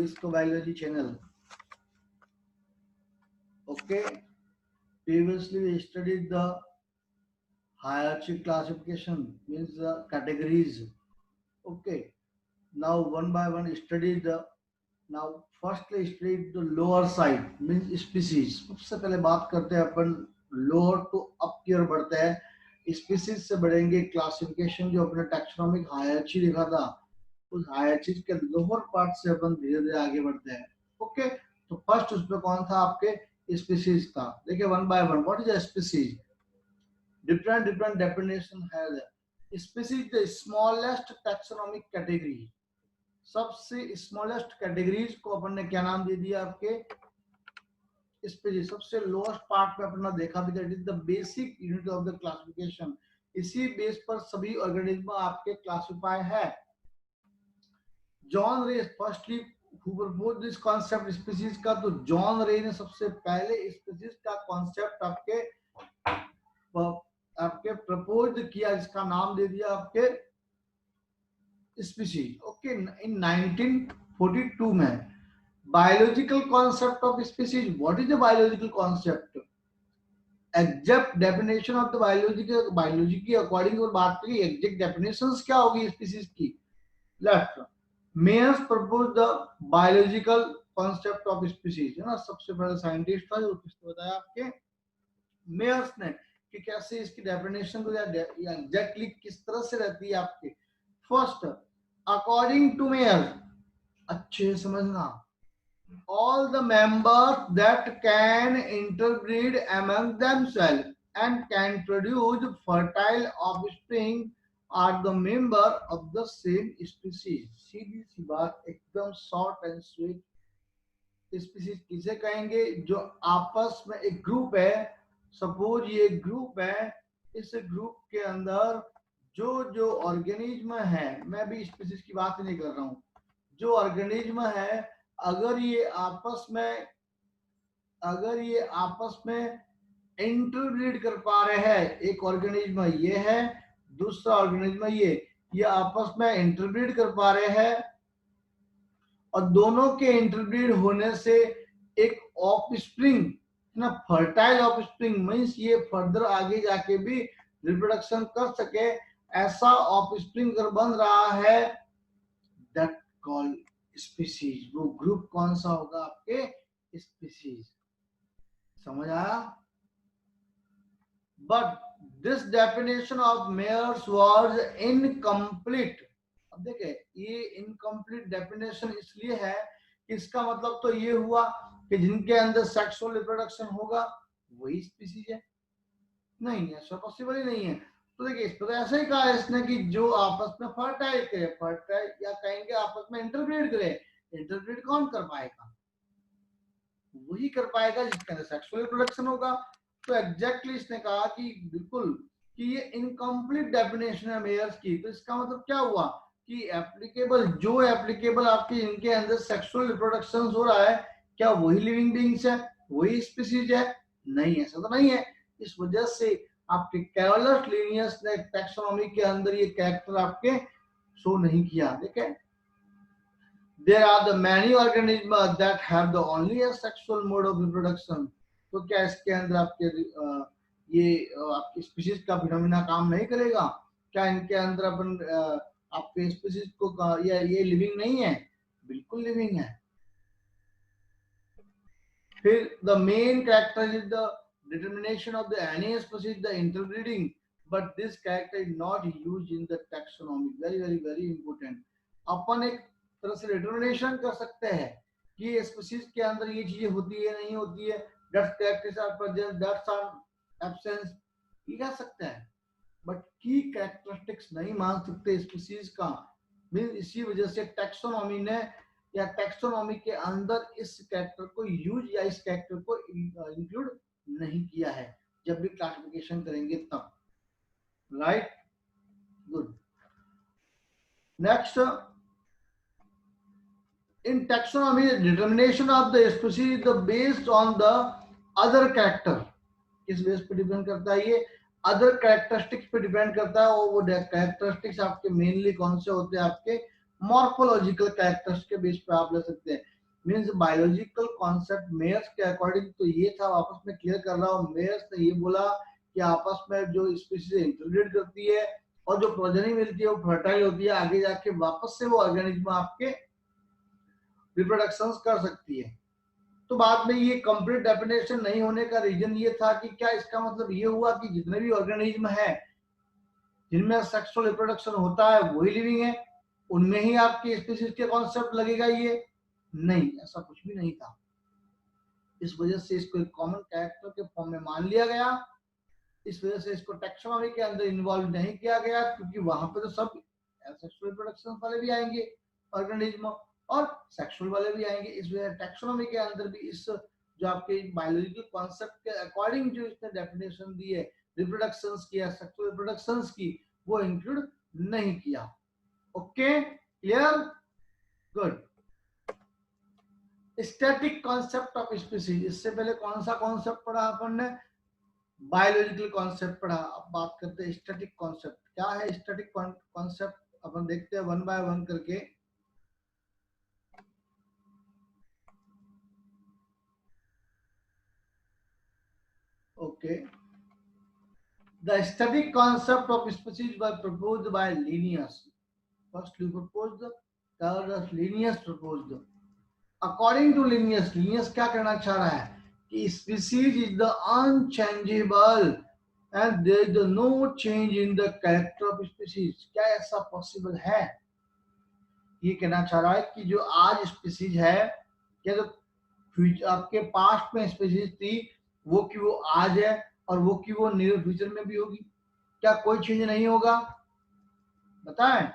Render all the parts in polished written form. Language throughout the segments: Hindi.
Cisco Biology channel. Okay, previously we studied the hierarchy classification, means the categories. Okay, now one by one study the, now firstly study the lower side means species. सबसे पहले बात करते हैं अपन लोअर टू अप की ओर बढ़ते हैं, स्पीसीज से बढ़ेंगे क्लासिफिकेशन जो अपने टैक्सोनॉमिक हायरार्ची लिखा था, उस हायरार्ची के लोअर पार्ट से अपन धीरे धीरे आगे बढ़ते हैं. ओके, तो फर्स्ट उसमें कौन था आपके स्पीसीज था. देखिए one by one, what is a species. different definition है. Species the smallest taxonomic category, सबसे स्मॉलेस्ट कैटेगरीज को अपन ने क्या नाम दे दिया आपके स्पीसीज. सबसे लोएस्ट पार्ट में अपना देखा भी, that is the basic unit of the classification. इसी बेस पर सभी ऑर्गेनिज्म आपके क्लासिफाई है. जॉन रे firstly who propose this concept species का, तो जॉन रे ने सबसे पहले स्पीसीज का कॉन्सेप्ट आपके प्रपोज किया, इसका नाम दे दिया आपके स्पीसीज. ओके, इन 1942 में. Biological concept of species, what is the biological concept. Exact definition of the biology की अकॉर्डिंग और बात करें, एग्जैक्ट डेफिनेशंस क्या होगी स्पीसीज की. Left, Mayr's propose the biological concept of species, है ना. सबसे पहले साइंटिस्ट था जो किसने बताया आपके मेयर्स ने, कि कैसे इसकी डेफिनेशन को एग्जैक्टली किस तरह से रहती है आपके. फर्स्ट, अकॉर्डिंग टू मेयर, अच्छे समझना, all the members that can interbreed among themselves and can produce fertile offspring are the member of the same species. सीधी सी बात, एकदम शॉर्ट एंड स्वीट. स्पीसीज किसे कहेंगे, जो आपस में एक ग्रुप है. सपोज ये ग्रुप है, इस ग्रुप के अंदर जो ऑर्गेनिज्म है, मैं भी स्पीसीज की बात नहीं कर रहा हूं, जो ऑर्गेनिज्म है, अगर ये आपस में इंटरब्रीड कर पा रहे हैं, एक ऑर्गेनिज्म ये है, दूसरा ऑर्गेनिज्म ये आपस में इंटरब्रीड कर पा रहे हैं, और दोनों के इंटरब्रीड होने से एक ऑफस्प्रिंग ना, फर्टाइल ऑफस्प्रिंग मींस ये फर्दर आगे जाके भी रिप्रोडक्शन कर सके, ऐसा ऑफस्प्रिंग अगर बन रहा है, दैट कॉल्ड स्पीसीज. वो ग्रुप कौन सा होगा आपके स्पीसीज. समझ आया. But this definition of Mayr's was incomplete. अब देखे, ये इनकम्प्लीट डेफिनेशन इसलिए है कि इसका मतलब तो ये हुआ कि जिनके अंदर सेक्सुअल रिप्रोडक्शन होगा वही स्पीसीज है. नहीं, ऐसा पॉसिबल ही नहीं है. तो देखिए, इस पर ऐसा ही कहा इसने कि जो आपस में फर्टाइल करे, फर्टाइल या कहेंगे आपस में इंटरब्रीड करे. इंटरब्रीड कौन कर पाएगा, वही कर पाएगा जिसके अंदर सेक्सुअल रिप्रोडक्शन होगा. तो एग्जैक्टली इसने कहा कि बिल्कुल कि ये इनकम्प्लीट डेफिनेशन है मेयर्स की. तो इसका मतलब क्या हुआ कि एप्लीकेबल आपके इनके अंदर सेक्सुअल रिप्रोडक्शन हो रहा है, क्या वही लिविंग बीइंग्स है, वही स्पीसीज है. नहीं, ऐसा तो नहीं है. इस वजह से आपके कैरोलस लिनियस ने टैक्सोनॉमी के अंदर ये कैरेक्टर आपके शो नहीं किया. देखें, there are the many organisms that have the only a sexual mode of reproduction. तो क्या इसके अंदर आपके ये आपकी स्पीशीज का फिनोमिना काम नहीं करेगा. क्या इनके अंदर अपन आपके स्पीशीज को ये लिविंग नहीं है, बिल्कुल लिविंग है. फिर the main character is the determination of the any species, the interbreeding, but this character is not used in the taxonomy. Very important. अपन एक तरह से डिटरमिनेशन कर सकते हैं कि स्पीशीज के अंदर ये चीजें होती है नहीं होती है, that's characters are present, that's are absence, ये कह सकते हैं. बट की कैरेक्टरिस्टिक्स नहीं मान सकते स्पीशीज का. इसी वजह से टैक्सोनॉमी ने या टैक्सोनॉमी के अंदर इस कैरेक्टर को यूज या इस कैरेक्टर को इंक्लूड नहीं किया है जब भी क्लासिफिकेशन करेंगे तब. Right, good. Next, in taxonomy, determination of the species is based on the other character. किस बेस पे डिपेंड करता है ये, अदर कैरेक्टरिस्टिक्स पे डिपेंड करता है. और वो कैरेक्टरिस्टिक्स आपके मेनली कौन से होते हैं, आपके मॉर्फोलॉजिकल कैरेक्टर्स के बेस पे आप ले सकते हैं. मीन्स बायोलॉजिकल कॉन्सेप्ट मेयर्स के अकॉर्डिंग तो ये था, वापस मैं क्लियर कर रहा हूँ। मेयर्स ने ये बोला कि आपस में जो स्पीशीज इंटरब्रीड करती है और जो प्रोजेनी मिलती है वो फर्टाइल होती है, आगे जाके वापस से वो ऑर्गेनिज्म आपके रिप्रोडक्शन कर सकती है। तो बाद में ये कंप्लीट डेफिनेशन नहीं होने का रीजन ये था कि क्या इसका मतलब ये हुआ कि जितने भी ऑर्गेनिज्म है जिनमें सेक्सुअल रिप्रोडक्शन होता है वही लिविंग है, उनमें ही आपकी स्पीशीज के कॉन्सेप्ट लगेगा? ये नहीं, ऐसा कुछ भी नहीं था। इस वजह से इसको एक कॉमन कैरेक्टर के फॉर्म में मान लिया गया। इस वजह से इसको टैक्सोनॉमी के अंदर इन्वॉल्व नहीं किया गया, क्योंकि वहां पर तो सब सेक्सुअल रिप्रोडक्शन वाले भी आएंगे ऑर्गेनिज्म और सेक्सुअल वाले भी आएंगे। इस वजह से टैक्सोनॉमी के अंदर भी इस जो आपके बायोलॉजिकल कॉन्सेप्ट के अकॉर्डिंग जो इसने डेफिनेशन दी है रिप्रोडक्शंस की या सेक्सुअल रिप्रोडक्शंस की, वो इंक्लूड नहीं किया। Okay, clear, good. Static concept of species, इससे पहले कौन सा कॉन्सेप्ट पढ़ा अपन ने? बायोलॉजिकल कॉन्सेप्ट पढ़ा। अब बात करते हैं स्टैटिक कॉन्सेप्ट। क्या है स्टैटिक कॉन्सेप्ट? अपन देखते हैं वन बाय वन करके। Okay, the static concept of species was proposed by Linnaeus. Firstly proposed, thus Linnaeus proposed. According to Linnaeus, Linnaeus क्या कहना चाह रहा है कि species is the unchangeable and there is no change in the character of species. क्या ऐसा पॉसिबल है? ये कहना चाह रहा है कि जो आज स्पीसीज है, क्या जो आपके पास्ट में स्पीसीज थी वो की वो आज है और वो की वो नियर फ्यूचर में भी होगी? क्या कोई चेंज नहीं होगा? बताएं।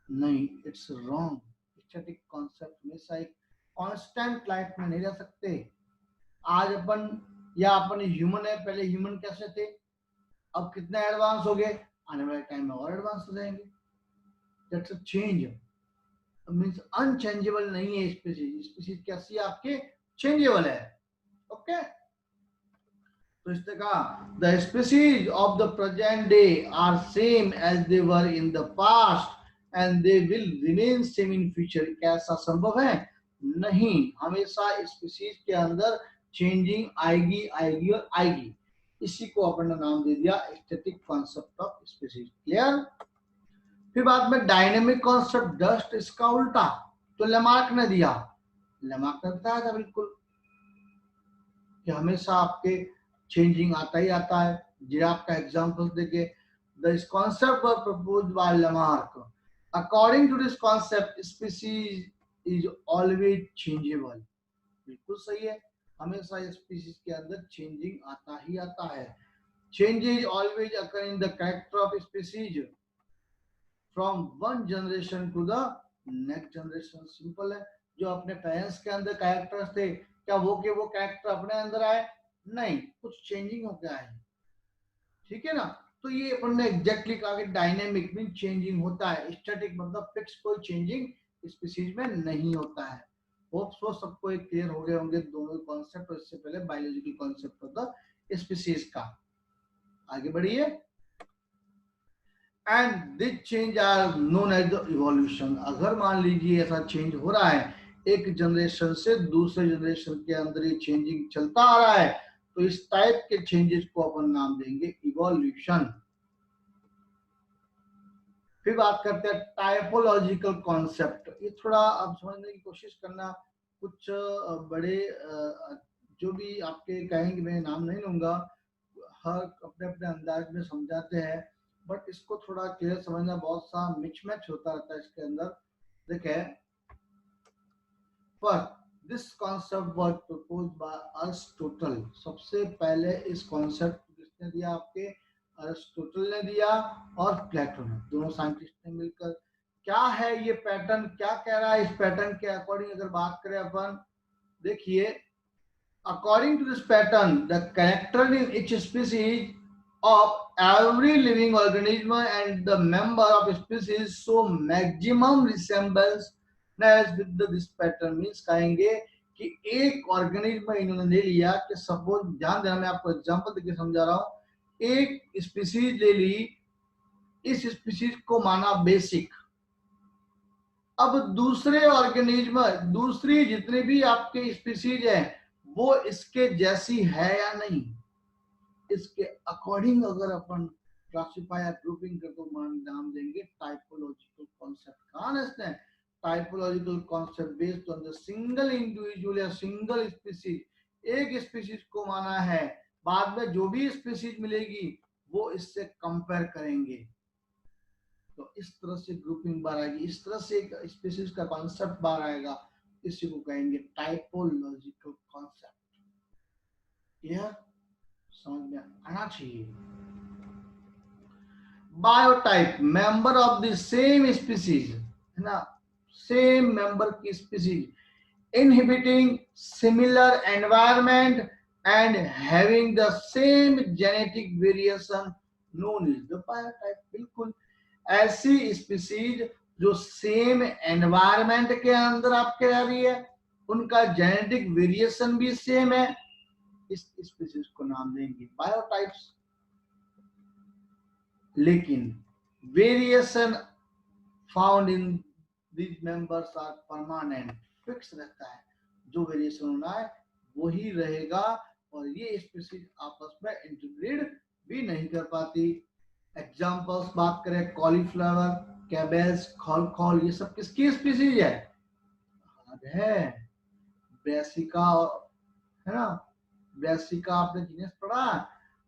नहीं, इट्स रॉन्ग। स्टैटिक कॉन्सेप्ट हमेशा एक कांस्टेंट लाइफ में नहीं रह सकते। आज अपन या अपन ह्यूमन है, पहले ह्यूमन कैसे थे, अब कितने एडवांस हो गए, आने वाले टाइम में और एडवांस हो जाएंगे। That's a change. Means unchangeable नहीं है स्पीसीज। स्पीसीज कैसी आपके चेंजेबल है। ओके, तो इसने कहा the species of the present day are same as they were in the past and they will remain same in future. क्या ऐसा संभव है? नहीं, हमेशा स्पीसीज के अंदर चेंजिंग आएगी आएगी और आएगी। इसी को अपन ने नाम दे दिया static concept of species. Clear? फिर बाद में डायनेमिक कॉन्सेप्ट डस्ट, इसका उल्टा तो लेमार्क ने दिया। लेमार्क ने बताया था बिल्कुल कि हमेशा आपके चेंजिंग आता ही आता है। जिराफ का एग्जांपल देखे, the concept were proposed by Lamarck. According to this concept species is always changeable. बिल्कुल सही है, हमेशा स्पीसीज के अंदर चेंजिंग आता ही आता है। Changes always occur in the character of species from one generation to the next generation. Simple है, जो अपने पेरेंट्स के अंदर कैरेक्टर्स थे, क्या वो के वो कैरेक्टर अपने अंदर आए? नहीं, कुछ चेंजिंग होकर आए। ठीक है ना? तो ये अपन ने एग्जैक्टली कहा कि डायनेमिक मीन चेंजिंग होता है, स्टैटिक मतलब फिक्स, कोई चेंजिंग स्पीसीज में नहीं होता है। होप सो सबको एक क्लियर हो गए होंगे दोनों कॉन्सेप्ट। और इससे पहले बायोलॉजिकल कॉन्सेप्ट होता स्पीसीज का। आगे बढ़िए। And this change are known as the evolution. अगर मान लीजिए ऐसा चेंज हो रहा है, एक जनरेशन से दूसरे जनरेशन के अंदर ये चेंजिंग चलता आ रहा है, तो इस टाइप के चेंजेस को अपन नाम देंगे इवोल्यूशन। फिर बात करते हैं टाइपोलॉजिकल कॉन्सेप्ट। ये थोड़ा आप समझने की कोशिश करना। कुछ बड़े जो भी आपके कहेंगे, मैं नाम नहीं लूंगा, हर अपने अपने अंदाज में समझाते हैं, बट इसको थोड़ा क्लियर समझना, बहुत सा मिच मैच होता रहता है इसके अंदर। देखे, पर this concept was proposed by Aristotle. सबसे पहले इस कॉन्सेप्ट किसने दिया? आपके अरिस्टोटल ने दिया और प्लेटो ने, दोनों साइंटिस्ट ने मिलकर। क्या है ये पैटर्न, क्या कह रहा है? इस पैटर्न के अकॉर्डिंग अगर बात करें अपन, देखिए, according to this pattern the character in each species of every living organism and the member of species show maximum resemblance with this pattern। means कहेंगे कि एक ऑर्गेनिज्म इन्होंने ले लिया कि सपोज, ध्यान देना मैं आपको एग्जांपल देके समझा रहा हूं, एक स्पीसीज ले ली, इस स्पीसीज को माना बेसिक, अब दूसरे ऑर्गेनिज्म, दूसरी जितनी भी आपके स्पीसीज है वो इसके जैसी है या नहीं, इसके अकॉर्डिंग अगर अपन क्लासिफायर ग्रुपिंग कर तो नाम देंगे टाइपोलॉजिकल कॉन्सेप्ट। कहा ना इसने, typological concept based on the single individual या सिंगल स्पीसीज, एक स्पीसीज को माना है, बाद में जो भी स्पीसीज मिलेगी वो इससे कंपेयर करेंगे। तो इस तरह से ग्रुपिंग बार आएगी, इस तरह से एक स्पीसीज का कॉन्सेप्ट बार आएगा, इसी को कहेंगे टाइपोलॉजिकल कॉन्सेप्ट। यह समझ में आना चाहिए। Biotype, member of the same species, है ना, सेम मेंबर की species, inhabiting similar environment and having the same genetic variation known as the biotype। बिल्कुल ऐसी स्पीसीज जो सेम एनवायरमेंट के अंदर आपके रह रही है, उनका जेनेटिक वेरिएशन भी सेम है, इस स्पीसीज को नाम देंगे बायोटाइप्स। लेकिन variation found in these members are permanent, fix रहता है, जो वेरिएशन होना है वही रहेगा, और ये स्पीसीज आपस में इंटरब्रीड भी नहीं कर पाती। एग्जांपल्स बात करें, कॉलीफ्लावर, कैबेज, खल, ये सब किसकी स्पीसीज है ब्रासिका, है ना, ब्रासिका आपने जीनस पढ़ा,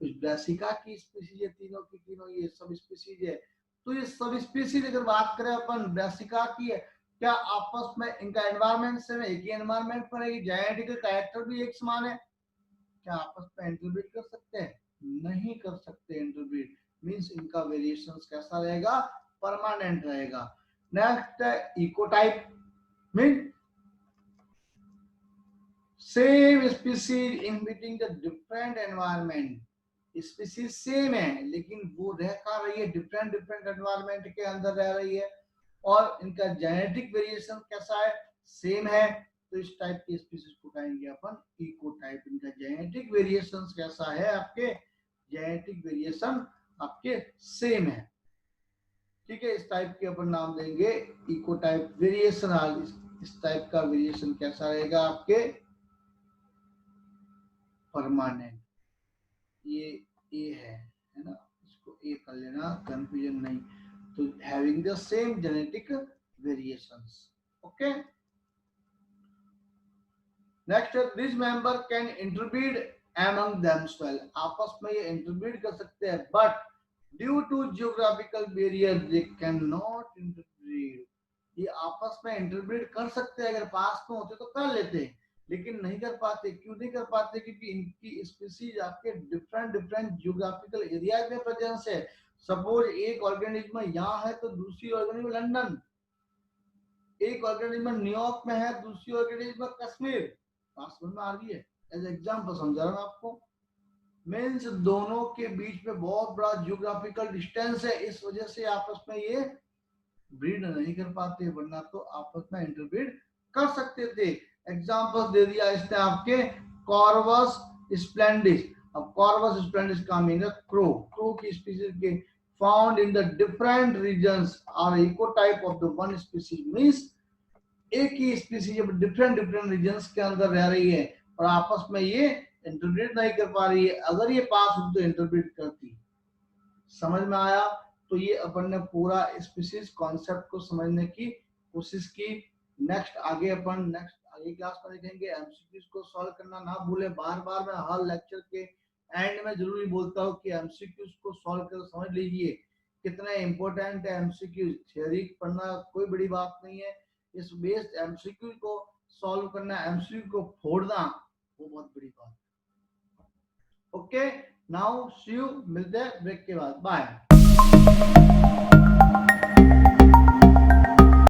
तो ब्रासिका की स्पीसीज है, तीनों की तीनों ये सब स्पीसीज है। तो ये सब स्पीसीज अगर बात करें अपन ब्रासिका की है, क्या आपस में इनका एनवायरमेंट से एक ही एनवायरमेंट पर है, जेनेटिकल कैरेक्टर भी एक समान है, क्या आपस में इंटरब्रीड कर सकते हैं? नहीं कर सकते इंटरब्रीड, मींस इनका वेरिएशंस कैसा रहेगा? परमानेंट रहेगा। नेक्स्ट है ecotype, mean same species inhibiting the different environment, species same है लेकिन वो रह कहाँ रही है? डिफरेंट एनवायरमेंट के अंदर रह रही है, और इनका जेनेटिक वेरिएशन कैसा है? सेम है, तो इस टाइप की स्पीसीज को कहेंगे अपन इकोटाइप। इनका जेनेटिक वेरिएशन कैसा है? आपके जेनेटिक वेरिएशन आपके सेम है, ठीक है, इस टाइप के अपन नाम देंगे इकोटाइप। वेरिएशन, इस टाइप का वेरिएशन कैसा रहेगा? आपके परमानेंट। ये ए है ना, इसको ए कर लेना, कंफ्यूजन नहीं। तो having the same genetic variations, okay. Next, this member can interbreed among themselves, आपस में ये इंटरब्रीड कर सकते हैं, but due to geographical barrier they can not interbreed. ये आपस में इंटरब्रीड कर सकते हैं, अगर पास में होते तो कर लेते, लेकिन नहीं कर पाते। क्यों नहीं कर पाते? क्योंकि इनकी स्पीसीज आपके डिफरेंट जियोग्राफिकल एरिया में प्रेजेंस है। सपोज एक ऑर्गेनिज्म यहाँ है तो दूसरी ऑर्गेनिज्म लंदन, एक ऑर्गेनिज्म न्यूयॉर्क में है, दूसरी ऑर्गेनिज्म कश्मीर, समझ में आ रही है? एज एग्जाम्पल समझा रहा हूँ आपको। मीन्स दोनों के बीच में बहुत बड़ा जियोग्राफिकल डिस्टेंस है, इस वजह से आपस में ये ब्रीड नहीं कर पाते, वरना तो आपस में इंटरब्रीड कर सकते थे। एग्जांपल दे दिया इसने आपके कॉर्वस स्प्लेंडिस। अब कॉर्वस स्प्लेंडिस का मीन है क्रो की स्पीसीज के found in the different regions are ecotype of the one species. Means एक ही स्पीसीज जब डिफरेंट रीजन्स के अंदर रह रही है और आपस में ये इंटरब्रीड नहीं कर पा रही है, अगर ये पास हो तो इंटरब्रीड करती। समझ में आया? तो ये अपन ने पूरा स्पीसीज कॉन्सेप्ट को समझने की कोशिश की। नेक्स्ट आगे आगे क्लास में देखेंगे। एमसीक्यूज को सॉल्व करना ना भूले, बार मैं हर लेक्चर के एंड में जरूरी बोलता हूँ कि एमसीक्यूज को सॉल्व कर समझ लीजिए कितना इंपॉर्टेंट है एमसीक्यूज। थ्योरी पढ़ना कोई बड़ी बात नहीं है, इस बेस्ड एमसीक्यू को सॉल्व करना, एमसीक्यू को फोड़ना वो बहुत बड़ी बात। ओके, नाउ सी यू, मिलते हैं ब्रेक के बाद, बाय।